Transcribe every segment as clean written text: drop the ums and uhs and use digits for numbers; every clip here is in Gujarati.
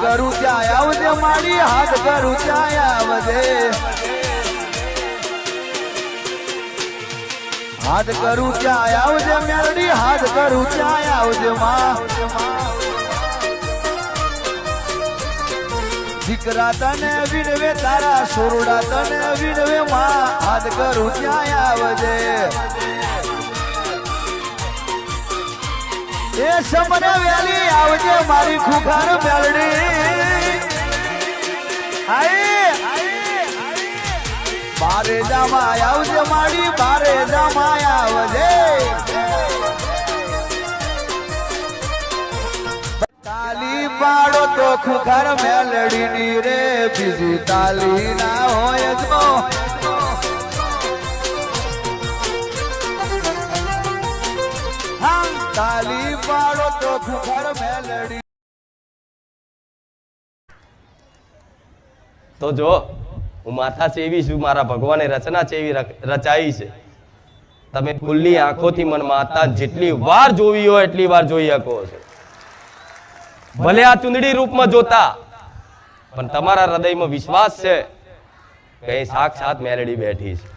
કરું ત્યાં આવજે મારી, હાથ કરું ત્યાં આવજે, હાથ કરું ત્યાં આવજે મેલડી, હાથ કરું ત્યાં આવજે માં, દીકરા તને વિનવે તારા સોરડા તને વિનવે માં, હાથ કરું ત્યાં આવજે, એ સમરે વેલી આવજે મારી ખુખાર મેલડી, બારે જામાં આવજે મારી, બારે જામાં આવજે, તાલી પાડો તો ખુખાર મેલડી ની રે, બીજી તાલી ના હોય તો તાલી પાડો તો ખુખાર મેલડી. તો જો હું માથા ચેવી છું, મારા ભગવાને રચના ચેવી રચાઈ છે. તમે ખુલ્લી આંખોથી મન માતા જેટલી વાર જોવી હોય એટલી વાર જોઈ શકો છો. ભલે આ ચુંદડી રૂપમાં જોતા, પણ તમારા હૃદયમાં વિશ્વાસ છે કે અહીં સાક્ષાત મેલડી બેઠી છે.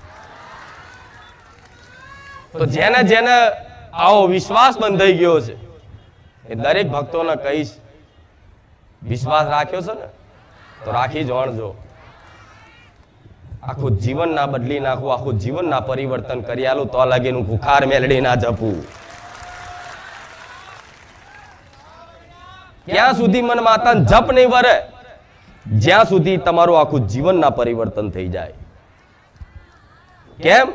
તો જેને જેને આવો વિશ્વાસ બંધાઈ ગયો છે એ દરેક ભક્તોને કહીશ, વિશ્વાસ રાખ્યો છે ને તો રાખી જોણજો. આખું જીવન ના બદલી નાખવું, આખું જીવન ના પરિવર્તન કરી આલું તો લાગેનું ખુખાર મેલડી ના જપવું. ત્યાં સુધી મન માતા જપ નહીં વરે જ્યાં સુધી તમારું આખું જીવન ના પરિવર્તન થઈ જાય. કેમ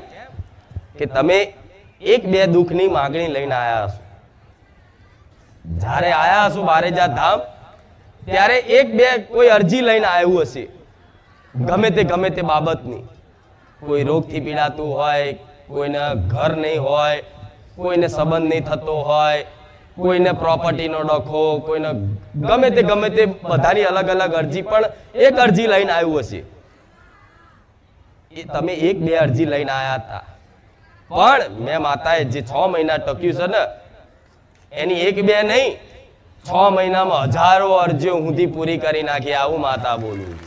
કે તમે એક બે દુઃખની માંગણી લઈને આયા હશો. જ્યારે આયા હશો બારેજા ધામ ત્યારે એક બે કોઈ અરજી લઈને આવ્યું હશે, ગમે તે બાબતની. કોઈ રોગથી પીડાતું હોય, કોઈને ઘર નહીં હોય, કોઈને સંબંધ નહીં થતો હોય, કોઈને પ્રોપર્ટીનો ડખો, કોઈને ગમે તે બધાની અલગ અલગ અરજી, પણ એક અરજી લઈને આવ્યું હશે. એ તમે એક બે અરજી લઈને આવ્યા હતા, પણ મેં માતાએ જે 6 મહિના ટક્યું છે ને એની એક બે નહીં, 6 મહિનામાં હજારો અરજીઓ સુધી પૂરી કરી નાખી. આવું માતા બોલું.